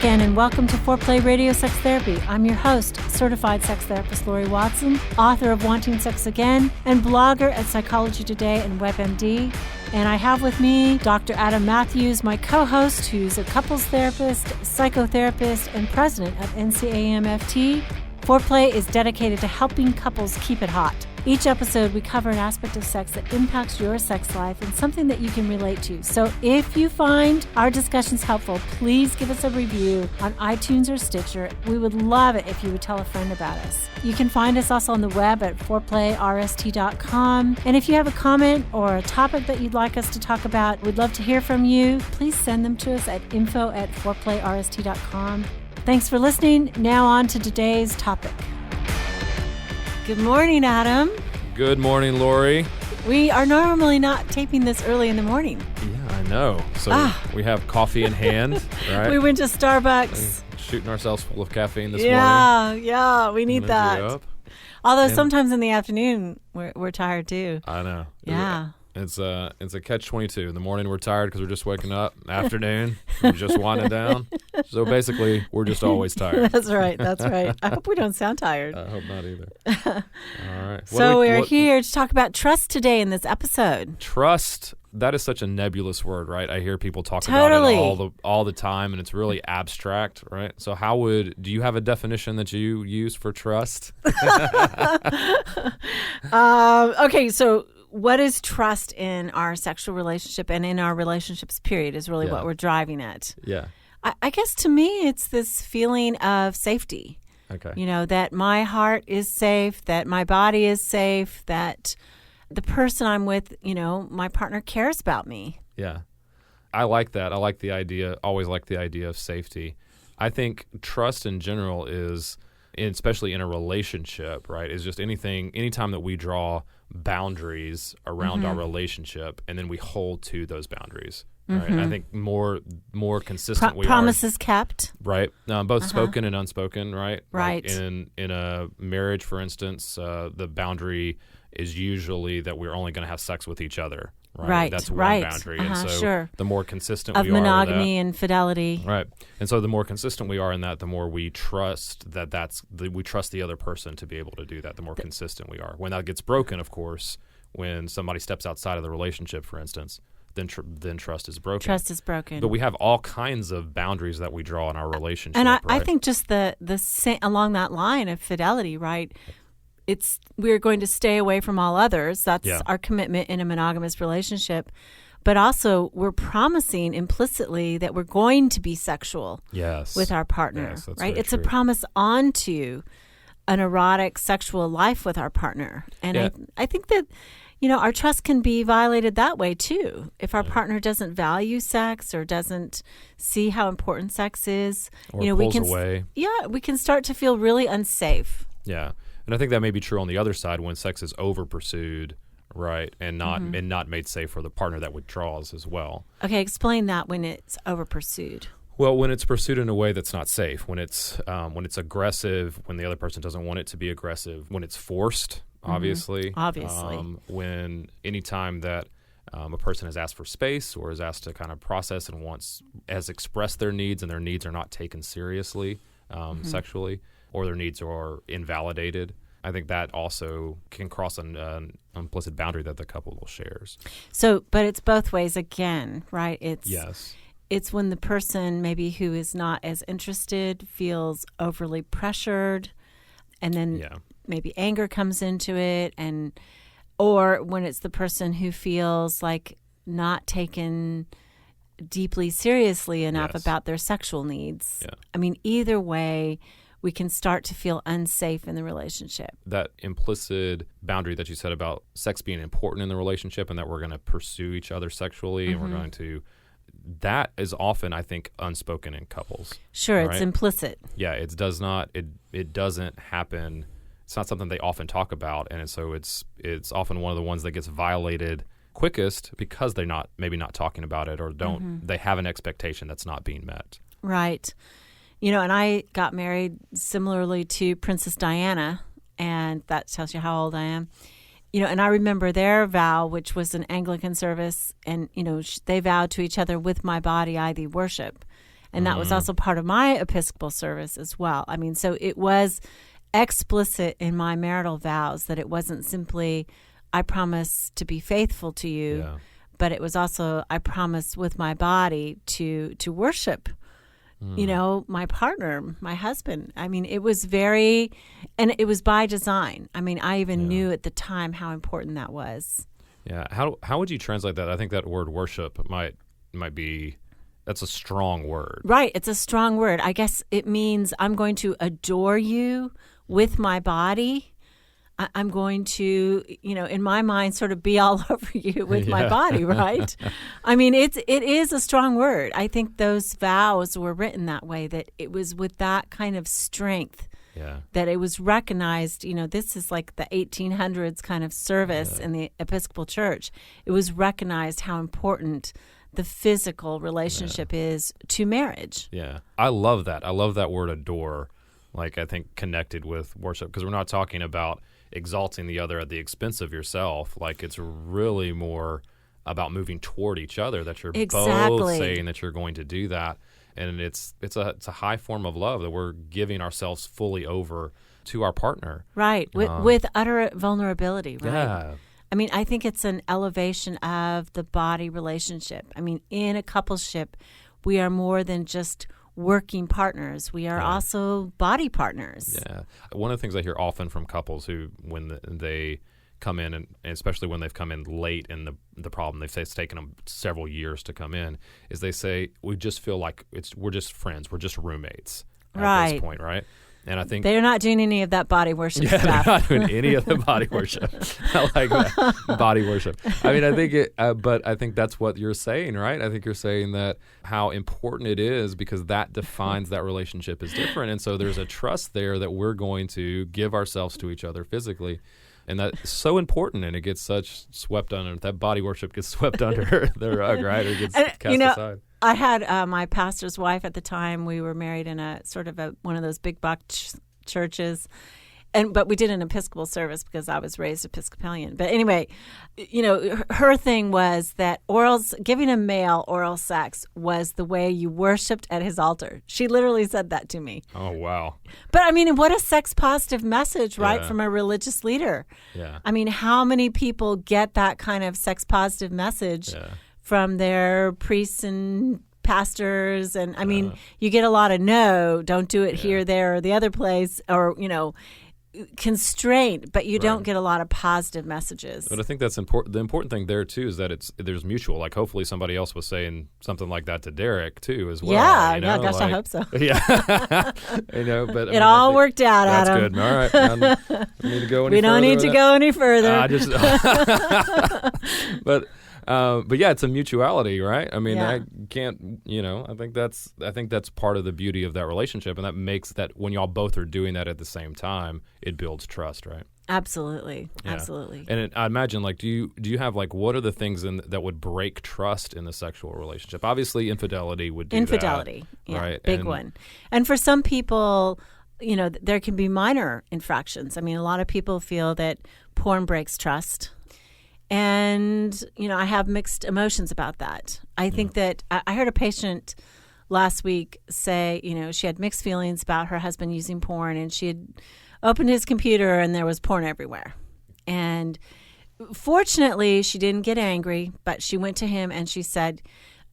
again, and welcome to Foreplay Radio Sex Therapy. I'm your host, certified sex therapist Laurie Watson, author of Wanting Sex Again, and blogger at Psychology Today and WebMD. And I have with me Dr. Adam Mathews, my co-host, who's a couples therapist, psychotherapist, and president of NCAMFT. Foreplay is dedicated to helping couples keep it hot. Each episode, we cover an aspect of sex that impacts your sex life and something that you can relate to. So if you find our discussions helpful, please give us a review on iTunes or Stitcher. We would love it if you would tell a friend about us. You can find us also on the web at foreplayrst.com. And if you have a comment or a topic that you'd like us to talk about, we'd love to hear from you. Please send them to us at info@foreplayrst.com. Thanks for listening. Now on to today's topic. Good morning, Adam. Good morning, Laurie. We are normally not taping this early in the morning. Yeah, I know. So we have coffee in hand, right? We went to Starbucks. Shooting ourselves full of caffeine this morning. Yeah, we need that. Although sometimes in the afternoon, we're tired too. I know. Yeah. It's a catch-22. In the morning, we're tired because we're just waking up. Afternoon, we're just winding down. So basically, we're just always tired. That's right. I hope we don't sound tired. I hope not either. All right. So we're here to talk about trust today in this episode. Trust, that is such a nebulous word, right? I hear people talk about it all the time, and it's really abstract, right? So do you have a definition that you use for trust? Okay, so what is trust in our sexual relationship and in our relationships, period, is really what we're driving at. Yeah. I guess to me, it's this feeling of safety. Okay. You know, that my heart is safe, that my body is safe, that the person I'm with, my partner cares about me. Yeah. I like that. I like the idea, always like the idea of safety. I think trust in general is, especially in a relationship, right, is just anytime that we draw boundaries around our relationship and then we hold to those boundaries. Right. I think more consistent we are. Promises kept. Right. Both spoken and unspoken, right? Right. Like in a marriage, for instance, the boundary is usually that we're only going to have sex with each other. Right. That's one boundary. And so the more consistent we are of monogamy and fidelity. Right. And so the more consistent we are in that, the more we trust we trust the other person to be able to do that, the more consistent we are. When that gets broken, of course, when somebody steps outside of the relationship, for instance, then trust is broken. Trust is broken. But we have all kinds of boundaries that we draw in our relationship. And I think just the along that line of fidelity, right? We're going to stay away from all others. That's our commitment in a monogamous relationship. But also, we're promising implicitly that we're going to be sexual with our partner, right? It's a promise onto an erotic sexual life with our partner. And I think that our trust can be violated that way too. If our partner doesn't value sex or doesn't see how important sex is, or pulls away. Yeah, we can start to feel really unsafe. Yeah. And I think that may be true on the other side when sex is over pursued, right, and not made safe for the partner that withdraws as well. Okay, explain that when it's over pursued. Well, when it's pursued in a way that's not safe, when it's aggressive, when the other person doesn't want it to be aggressive, when it's forced, obviously. When anytime that a person has asked for space or is asked to kind of process and has expressed their needs and their needs are not taken seriously sexually, or their needs are invalidated, I think that also can cross an implicit boundary that the couple shares. So, but it's both ways again, right? Yes. It's when the person maybe who is not as interested feels overly pressured, and then maybe anger comes into it, or when it's the person who feels like not taken deeply seriously enough about their sexual needs. Yeah. I mean, either way, we can start to feel unsafe in the relationship. That implicit boundary that you said about sex being important in the relationship and that we're going to pursue each other sexually and we're going to, that is often, I think, unspoken in couples. Sure, right? It's implicit. Yeah, it doesn't happen. It's not something they often talk about, and so it's often one of the ones that gets violated quickest because they're maybe not talking about it or they have an expectation that's not being met. Right. And I got married similarly to Princess Diana, and that tells you how old I am. And I remember their vow, which was an Anglican service, and, they vowed to each other, with my body I thee worship. And that was also part of my Episcopal service as well. I mean, so it was explicit in my marital vows that it wasn't simply, I promise to be faithful to you, but it was also, I promise with my body to worship, my partner, my husband. I mean, it was and it was by design. I mean, I even knew at the time how important that was. Yeah. How would you translate that? I think that word worship might be, that's a strong word. Right. It's a strong word. I guess it means I'm going to adore you with my body. I'm going to, in my mind, sort of be all over you with my body, right? I mean, it is a strong word. I think those vows were written that way, that it was with that kind of strength, that it was recognized, this is like the 1800s kind of service in the Episcopal Church. It was recognized how important the physical relationship is to marriage. Yeah. I love that. I love that word adore, like I think connected with worship, because we're not talking about exalting the other at the expense of yourself. Like it's really more about moving toward each other, that you're both saying that you're going to do that. And it's a high form of love that we're giving ourselves fully over to our partner. Right. With utter vulnerability, right? Yeah. I mean, I think it's an elevation of the body relationship. I mean, in a coupleship, we are more than just working partners. We are also body partners. Yeah. One of the things I hear often from couples who, when they come in, and especially when they've come in late in the problem, they say it's taken them several years to come in, is they say, we just feel like we're just friends, we're just roommates at this point, right? And I think they're not doing any of that body worship stuff. They're not doing any of the body worship. I like that. Body worship. I mean, I think but I think that's what you're saying, right? I think you're saying that how important it is, because that defines that relationship is different. And so there's a trust there that we're going to give ourselves to each other physically. And that's so important, and it gets swept under. That body worship gets swept under the rug, right? Or gets cast aside. I had my pastor's wife at the time. We were married in a sort of one of those big box churches, but we did an Episcopal service because I was raised Episcopalian. But anyway, her thing was that giving a male oral sex was the way you worshipped at his altar. She literally said that to me. Oh, wow. But I mean, what a sex positive message, right, from a religious leader. Yeah. I mean, how many people get that kind of sex positive message from their priests and pastors? And I mean, you get a lot of don't do it here, there, or the other place, or, constraint, but you don't get a lot of positive messages. But I think that's important. The important thing there too is that there's mutual. Like hopefully somebody else was saying something like that to Derek too as well. Yeah, gosh, I hope so. Yeah, but it all worked out, Adam. That's good. All right, we need to go any we don't need to go any further. But yeah, it's a mutuality, right? I mean, I can't, I think that's part of the beauty of that relationship, and that makes that when y'all both are doing that at the same time, it builds trust, right? Absolutely, absolutely. And I imagine, like, do you have like what are the things that would break trust in the sexual relationship? Obviously, infidelity would do that, right? Big one. And for some people, there can be minor infractions. I mean, a lot of people feel that porn breaks trust. And, I have mixed emotions about that. I think that I heard a patient last week say, she had mixed feelings about her husband using porn, and she had opened his computer and there was porn everywhere. And fortunately, she didn't get angry, but she went to him and she said,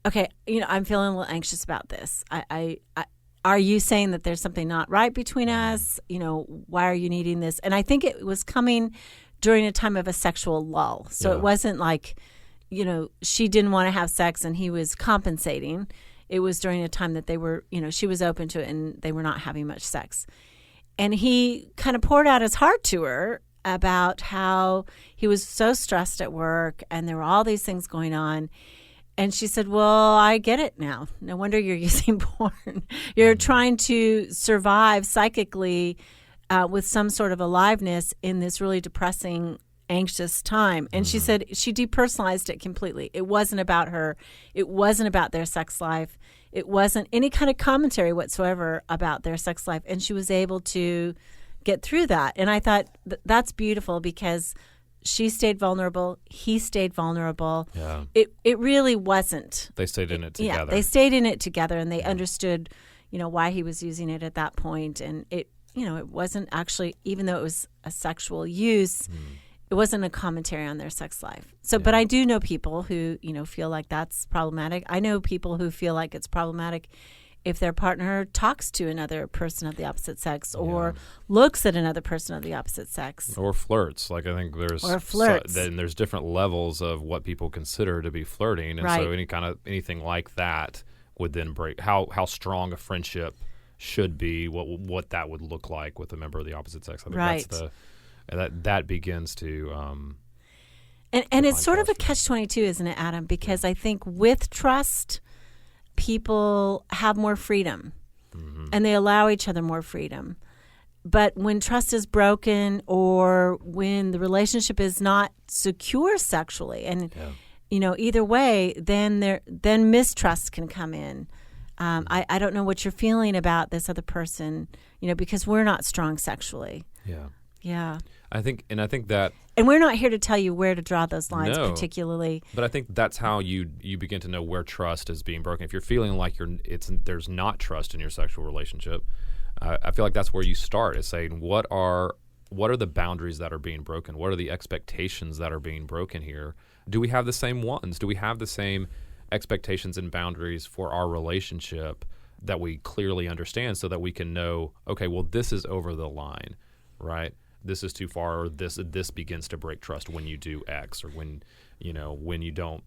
okay, I'm feeling a little anxious about this. Are you saying that there's something not right between us? Why are you needing this? And I think it was coming during a time of a sexual lull. So it wasn't like, she didn't want to have sex and he was compensating. It was during a time that they were, she was open to it and they were not having much sex. And he kind of poured out his heart to her about how he was so stressed at work and there were all these things going on. And she said, well, I get it now. No wonder you're using porn. You're trying to survive psychically with some sort of aliveness in this really depressing, anxious time. And she said she depersonalized it completely. It wasn't about her. It wasn't about their sex life. It wasn't any kind of commentary whatsoever about their sex life. And she was able to get through that. And I thought that's beautiful because she stayed vulnerable. He stayed vulnerable. Yeah. It really wasn't. They stayed in it together. Yeah, they stayed in it together, and they understood, why he was using it at that point. And it wasn't actually, even though it was a sexual use, it wasn't a commentary on their sex life. So, but I do know people who, feel like that's problematic. I know people who feel like it's problematic if their partner talks to another person of the opposite sex or looks at another person of the opposite sex. Or flirts. Like, I think there's... Or flirts. Then there's different levels of what people consider to be flirting. And so anything like that would then break how strong a friendship should be, what that would look like with a member of the opposite sex. I think that's that begins to... And it's sort of a catch-22, isn't it, Adam? Because I think with trust... people have more freedom and they allow each other more freedom. But when trust is broken or when the relationship is not secure sexually and, either way, then mistrust can come in. I don't know what you're feeling about this other person, because we're not strong sexually. Yeah. Yeah. I think that... And we're not here to tell you where to draw those lines particularly. But I think that's how you begin to know where trust is being broken. If you're feeling like there's not trust in your sexual relationship, I feel like that's where you start, is saying, what are the boundaries that are being broken? What are the expectations that are being broken here? Do we have the same ones? Do we have the same expectations and boundaries for our relationship that we clearly understand so that we can know, okay, well, this is over the line, right? This is too far, or this begins to break trust when you do X, or when you don't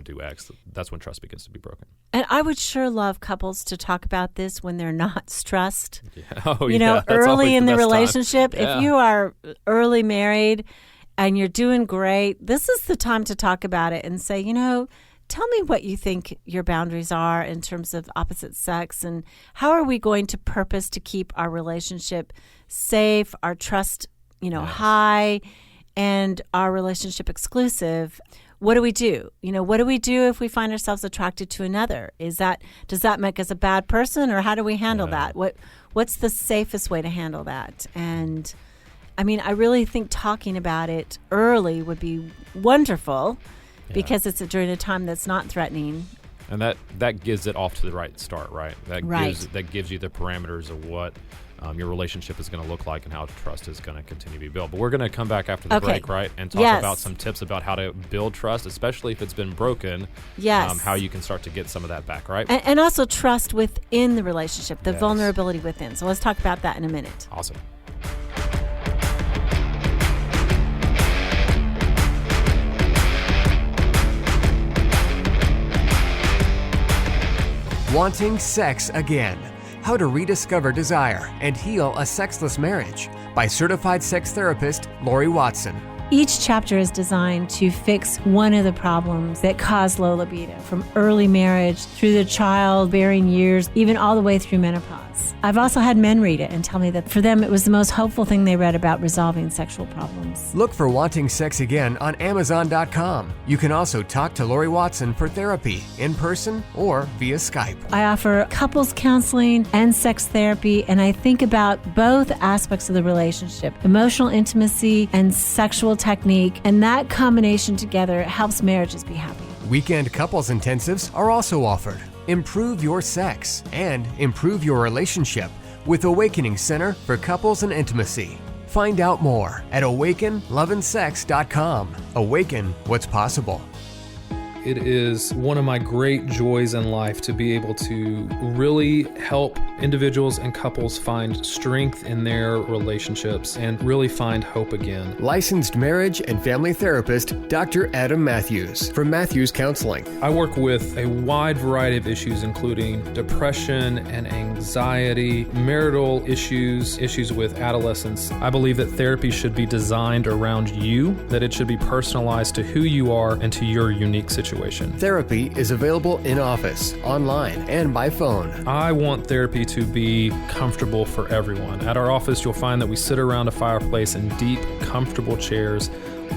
do X. That's when trust begins to be broken. And I would sure love couples to talk about this when they're not stressed. Yeah. Early in the relationship. Yeah. If you are early married and you're doing great, this is the time to talk about it and say, tell me what you think your boundaries are in terms of opposite sex, and how are we going to purpose to keep our relationship safe, our trust, high, and our relationship exclusive. What do we do? What do we do if we find ourselves attracted to another? Does that make us a bad person, or how do we handle that? What's the safest way to handle that? And I mean, I really think talking about it early would be wonderful, because it's during a time that's not threatening. And that gives it off to the right start, right? That gives you the parameters of what your relationship is going to look like and how trust is going to continue to be built. But we're going to come back after the break, right? And talk about some tips about how to build trust, especially if it's been broken. Yes. How you can start to get some of that back, right? And also trust within the relationship, the vulnerability within. So let's talk about that in a minute. Awesome. Wanting Sex Again: How to Rediscover Desire and Heal a Sexless Marriage by certified sex therapist Laurie Watson. Each chapter is designed to fix one of the problems that cause low libido, from early marriage through the childbearing years, even all the way through menopause. I've also had men read it and tell me that for them it was the most hopeful thing they read about resolving sexual problems. Look for Wanting Sex Again on Amazon.com. You can also talk to Laurie Watson for therapy in person or via Skype. I offer couples counseling and sex therapy, and I think about both aspects of the relationship, emotional intimacy and sexual technique, and that combination together helps marriages be happy. Weekend couples intensives are also offered. Improve your sex and improve your relationship with Awakening Center for Couples and Intimacy. Find out more at awakenloveandsex.com. Awaken what's possible. It is one of my great joys in life to be able to really help individuals and couples find strength in their relationships and really find hope again. Licensed marriage and family therapist Dr. Adam Mathews from Mathews Counseling. I work with a wide variety of issues, including depression and anxiety, marital issues, issues with adolescence. I believe that therapy should be designed around you, that it should be personalized to who you are and to your unique situation. Therapy is available in office, online, and by phone. I want therapy to be comfortable for everyone. At our office, you'll find that we sit around a fireplace in deep, comfortable chairs,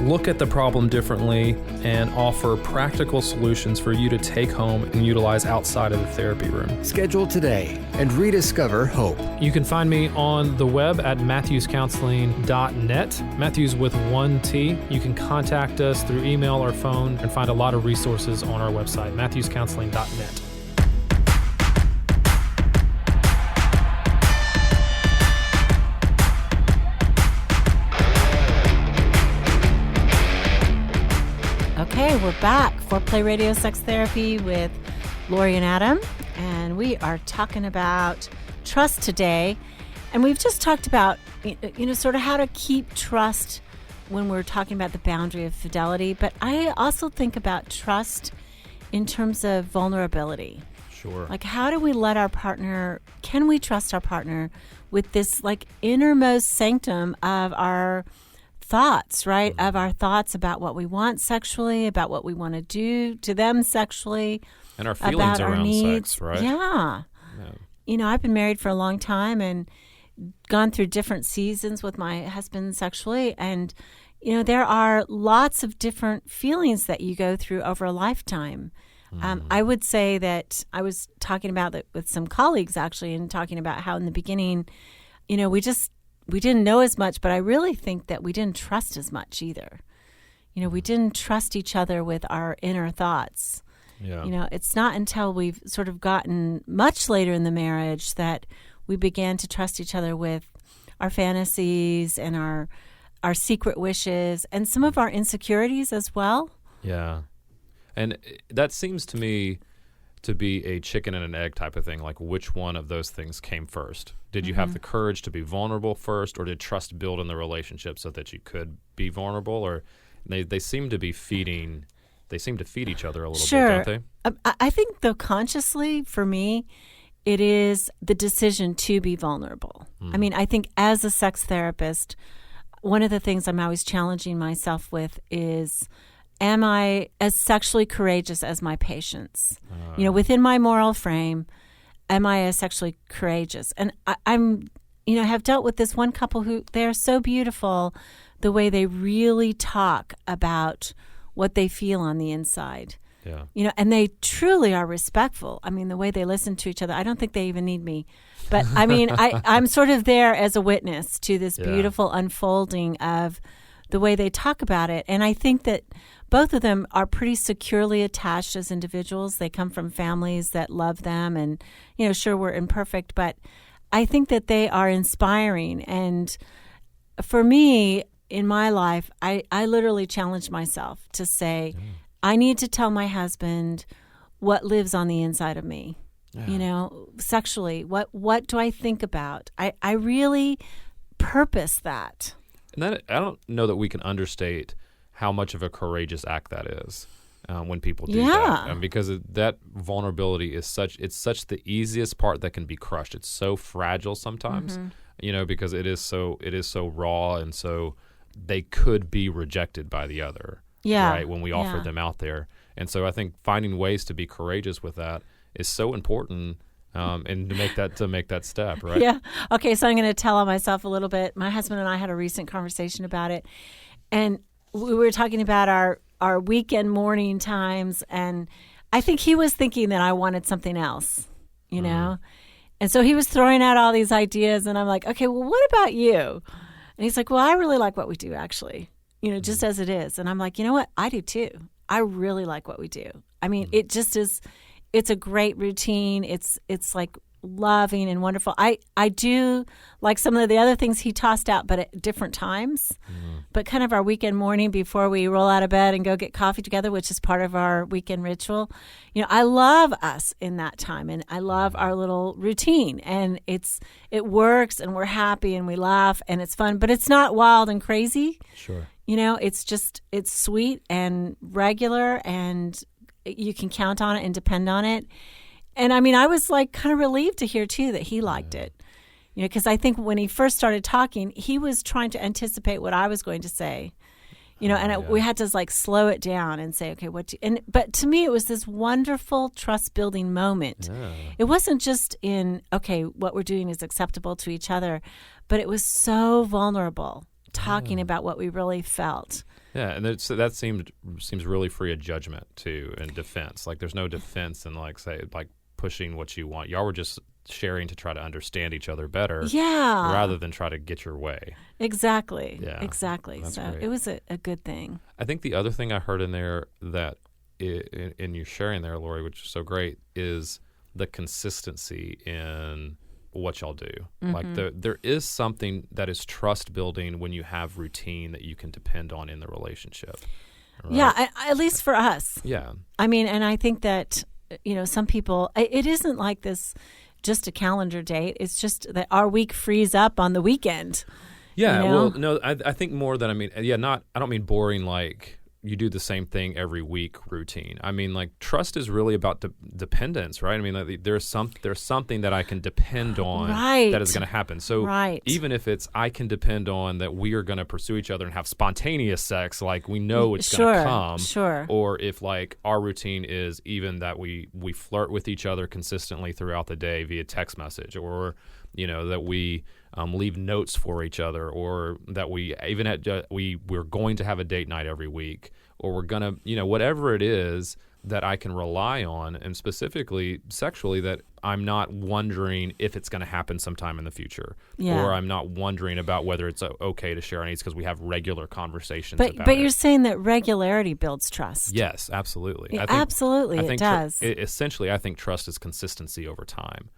look at the problem differently, and offer practical solutions for you to take home and utilize outside of the therapy room. Schedule today and rediscover hope. You can find me on the web at mathewscounseling.net, Mathews with 1 T. You can contact us through email or phone and find a lot of resources on our website, mathewscounseling.net. Okay, we're back. Foreplay Radio Sex Therapy with Laurie and Adam, and we are talking about trust today. And we've just talked about, sort of how to keep trust when we're talking about the boundary of fidelity. But I also think about trust in terms of vulnerability. Sure. Like, how do we let our partner, can we trust our partner with this, like, innermost sanctum of our thoughts, right? Mm-hmm. Of our thoughts about what we want sexually, about what we want to do to them sexually. And our feelings about around our needs. Sex, right? Yeah. I've been married for a long time and gone through different seasons with my husband sexually. And, there are lots of different feelings that you go through over a lifetime. I would say that I was talking about that with some colleagues, actually, and talking about how in the beginning, we didn't know as much, but I really think that we didn't trust as much either. We didn't trust each other with our inner thoughts. Yeah. It's not until we've sort of gotten much later in the marriage that we began to trust each other with our fantasies and our secret wishes and some of our insecurities as well. Yeah. And that seems to me to be a chicken and an egg type of thing, like which one of those things came first? Did you have the courage to be vulnerable first, or did trust build in the relationship so that you could be vulnerable? Or they seem to be feeding, they seem to feed each other a little bit, don't they? I think, though, consciously, for me, it is the decision to be vulnerable. I mean, I think as a sex therapist, one of the things I'm always challenging myself with is, am I as sexually courageous as my patients? Within my moral frame, am I as sexually courageous? And I'm have dealt with this one couple who, they're so beautiful, the way they really talk about what they feel on the inside. Yeah. And they truly are respectful. I mean, the way they listen to each other, I don't think they even need me. But I mean, I'm sort of there as a witness to this beautiful unfolding of the way they talk about it. And I think that both of them are pretty securely attached as individuals. They come from families that love them, and, sure, we're imperfect, but I think that they are inspiring. And for me, in my life, I literally challenge myself to say, I need to tell my husband what lives on the inside of me, sexually. What do I think about? I really purpose that. And that, I don't know that we can understate how much of a courageous act that is when people do that. Because that vulnerability is such the easiest part that can be crushed. It's so fragile sometimes, because it is so raw, and so they could be rejected by the other. Yeah. Right. When we offer them out there. And so I think finding ways to be courageous with that is so important. And to make that step, right? Yeah. Okay, so I'm going to tell on myself a little bit. My husband and I had a recent conversation about it, and we were talking about our weekend morning times, and I think he was thinking that I wanted something else, and so he was throwing out all these ideas, and I'm like, okay, well, what about you? And he's like, well, I really like what we do, actually, just as it is. And I'm like, you know what? I do too. I really like what we do. I mean, it just is. It's a great routine. It's like loving and wonderful. I do like some of the other things he tossed out, but at different times. But kind of our weekend morning before we roll out of bed and go get coffee together, which is part of our weekend ritual. I love us in that time, and I love our little routine, and it works, and we're happy, and we laugh, and it's fun, but it's not wild and crazy. Sure. It's sweet and regular, and you can count on it and depend on it. And I mean, I was like kind of relieved to hear too that he liked it, because I think when he first started talking, he was trying to anticipate what I was going to say, we had to like slow it down and say, okay, but to me, it was this wonderful trust building moment. Yeah. It wasn't just in, okay, what we're doing is acceptable to each other, but it was so vulnerable. talking about what we really felt. Yeah, and that seems really free of judgment too, and defense. Like there's no defense in like pushing what you want. Y'all were just sharing to try to understand each other better, rather than try to get your way. Exactly. Yeah, exactly. That's so great. It was a good thing. I think the other thing I heard in there that in you sharing there, Laurie, which is so great, is the consistency in what y'all do. Mm-hmm. Like there is something that is trust building when you have routine that you can depend on in the relationship. Right? Yeah, at least for us. Yeah. I mean, and I think that, some people, it isn't like this just a calendar date. It's just that our week frees up on the weekend. Yeah. Well, no, I think more than, I don't mean boring, like you do the same thing every week routine. I mean, like trust is really about dependence, right? I mean, like, there's something that I can depend on that is going to happen. So even if it's I can depend on that we are going to pursue each other and have spontaneous sex, like we know it's going to come. Sure. Or if like our routine is even that we flirt with each other consistently throughout the day via text message, or that we leave notes for each other, or that we even we're going to have a date night every week, or we're gonna whatever it is that I can rely on, and specifically sexually, that I'm not wondering if it's going to happen sometime in the future, or I'm not wondering about whether it's okay to share our needs because we have regular conversations about it. But you're saying that regularity builds trust. Yes, absolutely. Yeah, absolutely, it does. Essentially, I think trust is consistency over time.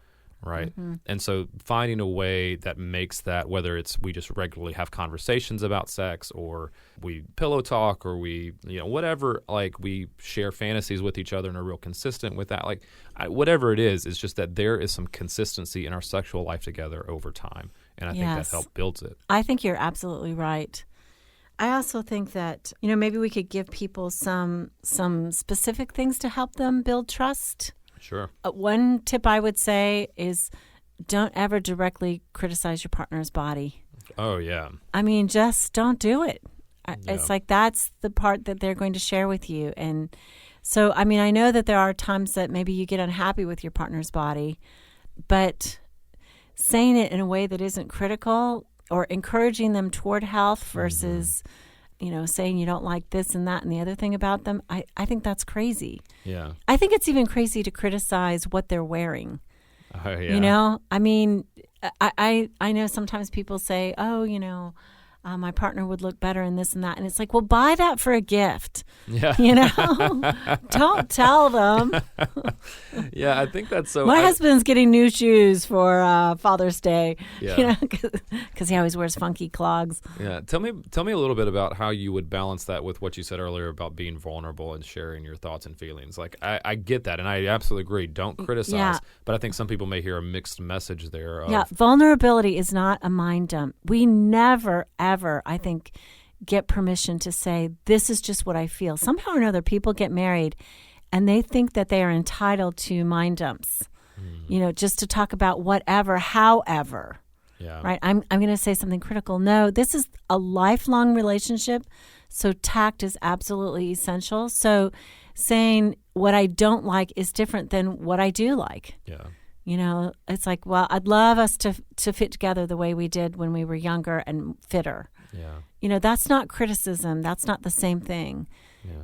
Right. Mm-hmm. And so finding a way that makes that, whether it's we just regularly have conversations about sex, or we pillow talk, or we, whatever, like we share fantasies with each other and are real consistent with that. Like whatever it is, it's just that there is some consistency in our sexual life together over time. And I think that helps builds it. I think you're absolutely right. I also think that, maybe we could give people some specific things to help them build trust. Sure. One tip I would say is don't ever directly criticize your partner's body. Oh, yeah. I mean, just don't do it. It's like that's the part that they're going to share with you. And so, I mean, I know that there are times that maybe you get unhappy with your partner's body, but saying it in a way that isn't critical or encouraging them toward health versus saying you don't like this and that and the other thing about them, I think that's crazy. Yeah. I think it's even crazy to criticize what they're wearing. Oh, yeah. I mean, I know sometimes people say, my partner would look better in this and that. And it's like, well, buy that for a gift. Yeah. Don't tell them. Yeah, I think that's so. My husband's getting new shoes for Father's Day. Yeah. Because he always wears funky clogs. Yeah. Tell me a little bit about how you would balance that with what you said earlier about being vulnerable and sharing your thoughts and feelings. Like, I get that, and I absolutely agree. Don't criticize. Yeah. But I think some people may hear a mixed message there. Vulnerability is not a mind dump. We never, ever, I think, get permission to say, this is just what I feel. Somehow or another, people get married and they think that they are entitled to mind dumps, just to talk about whatever, however. Yeah. Right? I'm going to say something critical. No, this is a lifelong relationship, so tact is absolutely essential. So saying what I don't like is different than what I do like. Yeah. It's like, well, I'd love us to fit together the way we did when we were younger and fitter. Yeah. That's not criticism. That's not the same thing.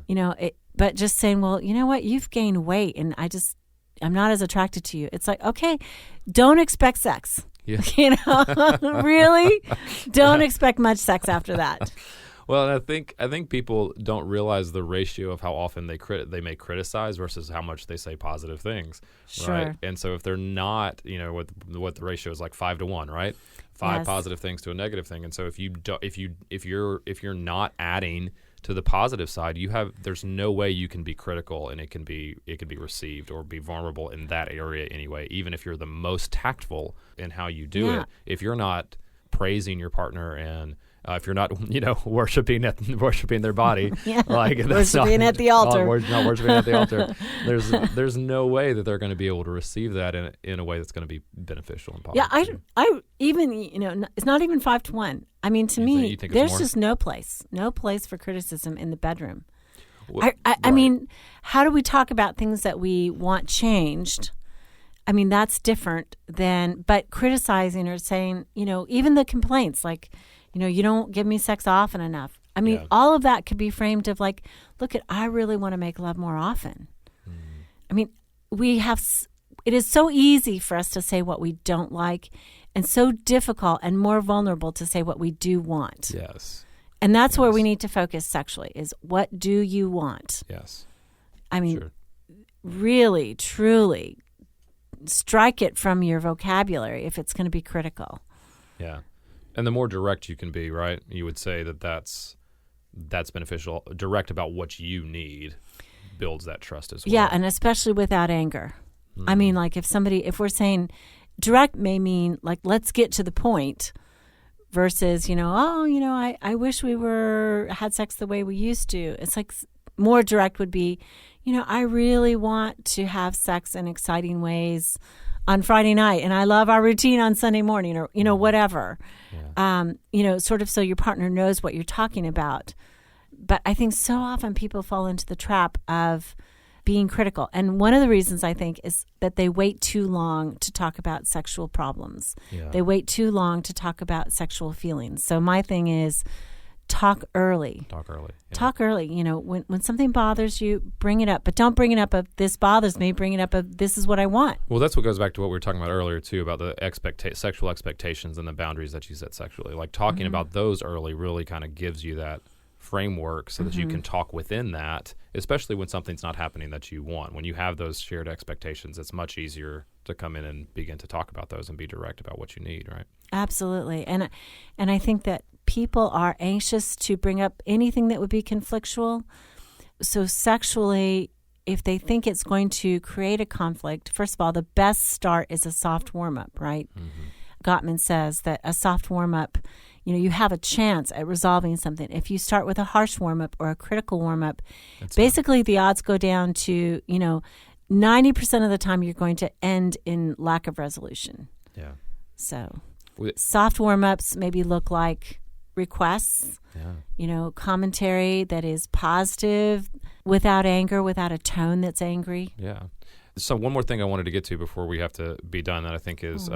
Yeah. But just saying, well, you know what? You've gained weight and I'm not as attracted to you. It's like, okay, don't expect sex. Yeah. Really? Don't expect much sex after that. Well, I think people don't realize the ratio of how often they may criticize versus how much they say positive things, sure. Right? And so if they're not, what the ratio is like 5 to 1, right? 5 positive things to a negative thing. And so if you're not adding to the positive side, there's no way you can be critical and it can be received or be vulnerable in that area anyway. Even if you're the most tactful in how you do it, if you're not praising your partner and if you're not, worshiping their body, like worshiping at the altar, not worshiping at the altar. There's no way that they're going to be able to receive that in a way that's going to be beneficial and positive. Yeah, I even it's not even 5 to 1. I mean, to me, there's just no place for criticism in the bedroom. Well, I mean, how do we talk about things that we want changed? I mean, that's different but criticizing or saying, even the complaints like, You don't give me sex often enough. I mean, all of that could be framed of like, look, I really want to make love more often. I mean, it is so easy for us to say what we don't like, and so difficult and more vulnerable to say what we do want. Yes. And that's where we need to focus sexually, is what do you want? Yes. I mean, really, truly strike it from your vocabulary if it's going to be critical. Yeah. And the more direct you can be, right? You would say that's beneficial. Direct about what you need builds that trust as well. Yeah, and especially without anger. I mean, like if we're saying direct may mean like, let's get to the point versus, I wish we had sex the way we used to. It's like more direct would be, I really want to have sex in exciting ways on Friday night, and I love our routine on Sunday morning, or, whatever. Yeah. Sort of so your partner knows what you're talking about. But I think so often people fall into the trap of being critical. And one of the reasons I think is that they wait too long to talk about sexual problems. Yeah. They wait too long to talk about sexual feelings. So my thing is talk early. Talk early. Yeah. Talk early. When something bothers you, bring it up. But don't bring it up of this bothers me. Bring it up of this is what I want. Well, that's what goes back to what we were talking about earlier, too, about the sexual expectations and the boundaries that you set sexually. Like talking about those early really kind of gives you that framework so that you can talk within that, especially when something's not happening that you want. When you have those shared expectations, it's much easier to come in and begin to talk about those and be direct about what you need, right? Absolutely. And I think that people are anxious to bring up anything that would be conflictual. So sexually, if they think it's going to create a conflict, first of all, the best start is a soft warm-up, right? Gottman says that a soft warm-up, you have a chance at resolving something. If you start with a harsh warm-up or a critical warm-up, basically the odds go down to, 90% of the time you're going to end in lack of resolution. Yeah. So soft warm-ups maybe look like requests, commentary that is positive, without anger, without a tone that's angry. Yeah. So one more thing I wanted to get to before we have to be done that I think is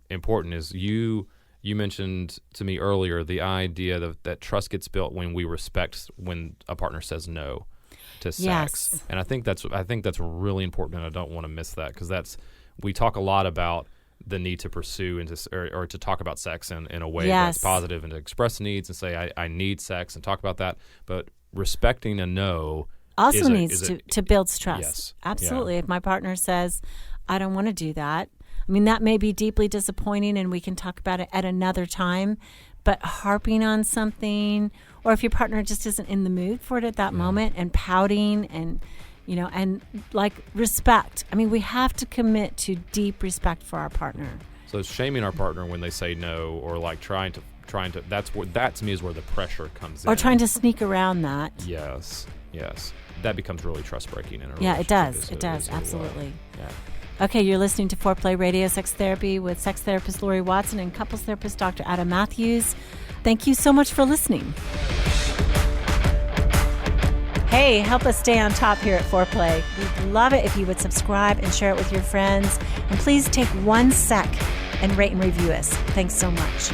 important is you mentioned to me earlier the idea that trust gets built when we respect when a partner says no to sex. Yes. And I think that's really important, and I don't want to miss that, because we talk a lot about the need to pursue and or to talk about sex in a way that's positive and to express needs and say I need sex and talk about that. But respecting a no also needs to build trust. Yes. Absolutely. Yeah. If my partner says, I don't want to do that, I mean, that may be deeply disappointing and we can talk about it at another time, but harping on something, or if your partner just isn't in the mood for it at that moment and pouting and, and like respect. I mean, we have to commit to deep respect for our partner. So shaming our partner when they say no, or like trying to that to me is where the pressure comes in. Or trying to sneak around that. Yes. That becomes really trust breaking in a relationship. Yeah, it does. It does. Absolutely. Yeah. Okay, you're listening to Foreplay Radio Sex Therapy with sex therapist Laurie Watson and couples therapist Dr. Adam Mathews. Thank you so much for listening. Hey, help us stay on top here at Foreplay. We'd love it if you would subscribe and share it with your friends. And please take 1 sec and rate and review us. Thanks so much.